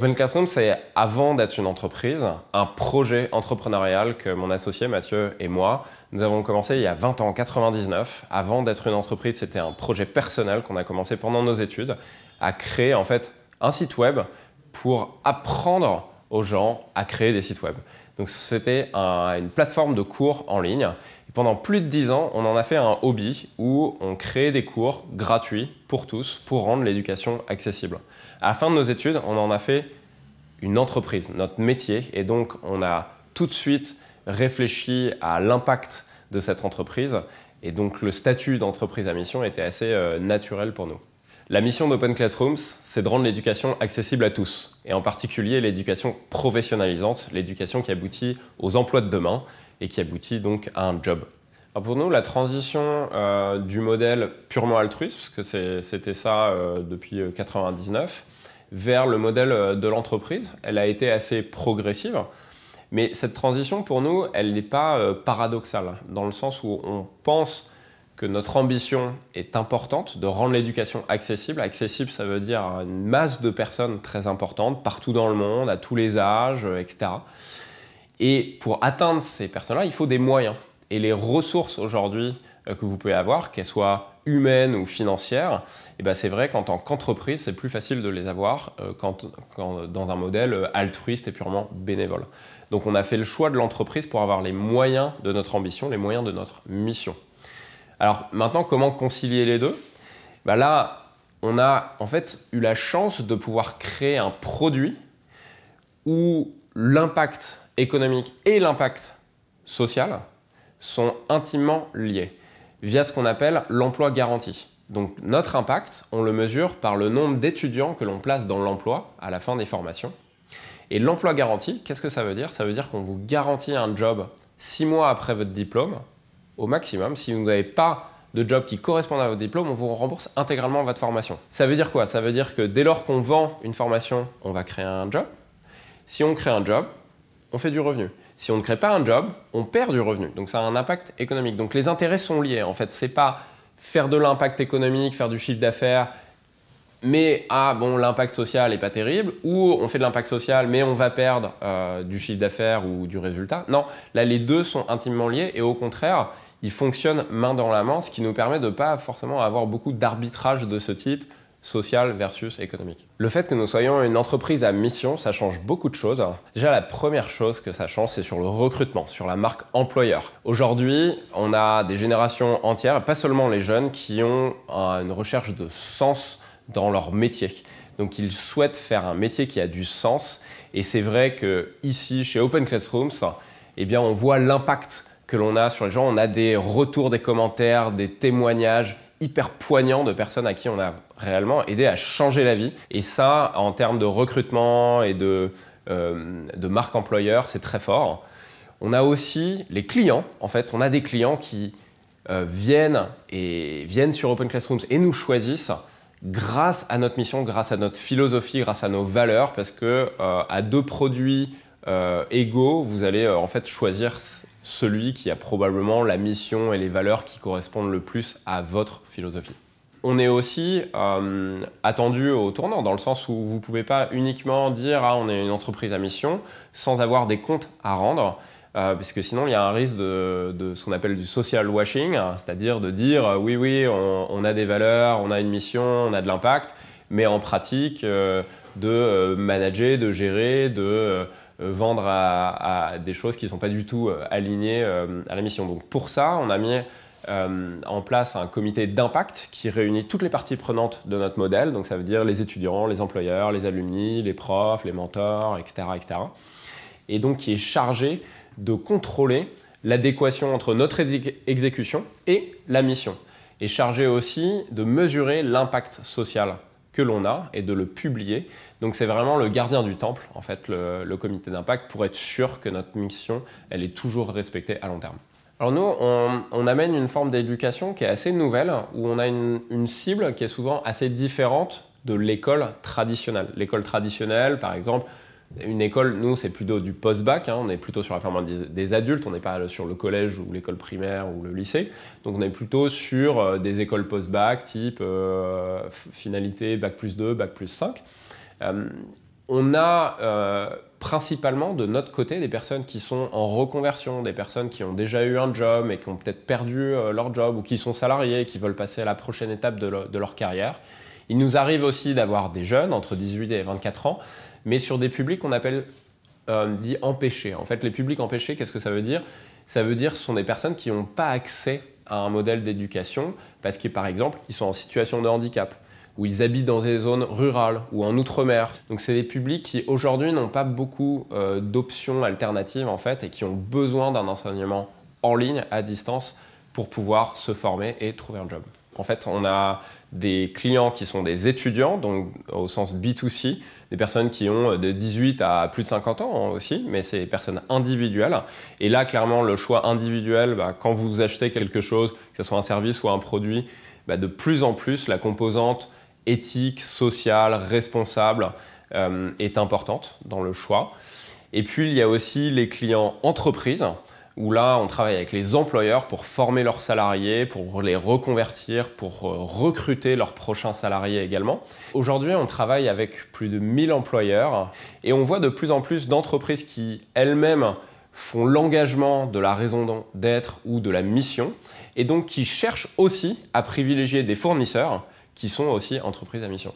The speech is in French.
Open Classroom, c'est, avant d'être une entreprise, un projet entrepreneurial que mon associé Mathieu et moi, nous avons commencé il y a 20 ans, en 99. Avant d'être une entreprise, c'était un projet personnel qu'on a commencé pendant nos études, à créer en fait un site web pour apprendre aux gens à créer des sites web. Donc c'était une plateforme de cours en ligne. Et pendant plus de 10 ans, on en a fait un hobby où on créait des cours gratuits pour tous, pour rendre l'éducation accessible. À la fin de nos études, on en a fait une entreprise, notre métier. Et donc, on a tout de suite réfléchi à l'impact de cette entreprise. Et donc, le statut d'entreprise à mission était assez naturel pour nous. La mission d'Open Classrooms, c'est de rendre l'éducation accessible à tous, et en particulier l'éducation professionnalisante, l'éducation qui aboutit aux emplois de demain et qui aboutit donc à un job. Alors pour nous, la transition du modèle purement altruiste, parce que c'était ça depuis 1999, vers le modèle de l'entreprise, elle a été assez progressive. Mais cette transition, pour nous, elle n'est pas paradoxale, dans le sens où on pense que notre ambition est importante de rendre l'éducation accessible. Accessible, ça veut dire une masse de personnes très importante, partout dans le monde, à tous les âges, etc. Et pour atteindre ces personnes-là, il faut des moyens. Et les ressources aujourd'hui que vous pouvez avoir, qu'elles soient humaines ou financières, eh ben c'est vrai qu'en tant qu'entreprise, c'est plus facile de les avoir quand dans un modèle altruiste et purement bénévole. Donc on a fait le choix de l'entreprise pour avoir les moyens de notre ambition, les moyens de notre mission. Alors maintenant, comment concilier les deux? Ben là, on a en fait eu la chance de pouvoir créer un produit où l'impact économique et l'impact social sont intimement liés via ce qu'on appelle l'emploi garanti. Donc notre impact, on le mesure par le nombre d'étudiants que l'on place dans l'emploi à la fin des formations. Et l'emploi garanti, qu'est-ce que ça veut dire? Ça veut dire qu'on vous garantit un job 6 mois après votre diplôme, au maximum. Si vous n'avez pas de job qui correspond à votre diplôme, on vous rembourse intégralement votre formation. Ça veut dire quoi? Ça veut dire que dès lors qu'on vend une formation, on va créer un job. Si on crée un job, on fait du revenu. Si on ne crée pas un job, on perd du revenu. Donc ça a un impact économique. Donc les intérêts sont liés. En fait, c'est pas faire de l'impact économique, faire du chiffre d'affaires, mais l'impact social n'est pas terrible, ou on fait de l'impact social, mais on va perdre du chiffre d'affaires ou du résultat. Non, là les deux sont intimement liés et au contraire, ils fonctionnent main dans la main, ce qui nous permet de ne pas forcément avoir beaucoup d'arbitrage de ce type, social versus économique. Le fait que nous soyons une entreprise à mission, ça change beaucoup de choses. Déjà, la première chose que ça change, c'est sur le recrutement, sur la marque employeur. Aujourd'hui, on a des générations entières, pas seulement les jeunes, qui ont une recherche de sens dans leur métier. Donc, ils souhaitent faire un métier qui a du sens. Et c'est vrai que ici, chez Open Classrooms, eh bien, on voit l'impact que l'on a sur les gens. On a des retours, des commentaires, des témoignages hyper poignant de personnes à qui on a réellement aidé à changer la vie. Et ça, en termes de recrutement et de marque employeur, c'est très fort. On a aussi les clients. En fait, on a des clients qui viennent sur Open Classrooms et nous choisissent grâce à notre mission, grâce à notre philosophie, grâce à nos valeurs, parce que à deux produits égaux, vous allez en fait choisir celui qui a probablement la mission et les valeurs qui correspondent le plus à votre philosophie. On est aussi attendu au tournant, dans le sens où vous ne pouvez pas uniquement dire on est une entreprise à mission sans avoir des comptes à rendre, parce que sinon il y a un risque de ce qu'on appelle du social washing, c'est-à-dire de dire oui, on a des valeurs, on a une mission, on a de l'impact, mais en pratique de manager, de gérer, de vendre à des choses qui ne sont pas du tout alignées à la mission. Donc pour ça, on a mis en place un comité d'impact qui réunit toutes les parties prenantes de notre modèle. Donc ça veut dire les étudiants, les employeurs, les alumni, les profs, les mentors, etc., etc. Et donc qui est chargé de contrôler l'adéquation entre notre exécution et la mission. Et chargé aussi de mesurer l'impact social que l'on a et de le publier. Donc c'est vraiment le gardien du temple, en fait, le comité d'impact, pour être sûr que notre mission, elle est toujours respectée à long terme. Alors nous, on amène une forme d'éducation qui est assez nouvelle, où on a une cible qui est souvent assez différente de l'école traditionnelle. L'école traditionnelle, par exemple, une école, nous, c'est plutôt du post-bac, on est plutôt sur la forme des adultes, on n'est pas sur le collège ou l'école primaire ou le lycée. Donc on est plutôt sur des écoles post-bac, type finalité bac+2, bac+5. On a principalement de notre côté des personnes qui sont en reconversion, des personnes qui ont déjà eu un job et qui ont peut-être perdu leur job ou qui sont salariés et qui veulent passer à la prochaine étape de leur carrière. Il nous arrive aussi d'avoir des jeunes entre 18 et 24 ans, mais sur des publics qu'on appelle dits empêchés. En fait, les publics empêchés, qu'est-ce que ça veut dire? Ça veut dire que ce sont des personnes qui n'ont pas accès à un modèle d'éducation parce que, par exemple, ils sont en situation de handicap, ou ils habitent dans des zones rurales ou en outre-mer. Donc c'est des publics qui aujourd'hui n'ont pas beaucoup d'options alternatives en fait, et qui ont besoin d'un enseignement en ligne, à distance, pour pouvoir se former et trouver un job. En fait, on a des clients qui sont des étudiants, donc au sens B2C, des personnes qui ont de 18 à plus de 50 ans aussi, mais c'est des personnes individuelles. Et là, clairement, le choix individuel, quand vous achetez quelque chose, que ce soit un service ou un produit, de plus en plus, la composante éthique, sociale, responsable est importante dans le choix. Et puis, il y a aussi les clients entreprises, où là, on travaille avec les employeurs pour former leurs salariés, pour les reconvertir, pour recruter leurs prochains salariés également. Aujourd'hui, on travaille avec plus de 1000 employeurs et on voit de plus en plus d'entreprises qui, elles-mêmes, font l'engagement de la raison d'être ou de la mission et donc qui cherchent aussi à privilégier des fournisseurs qui sont aussi entreprises à mission.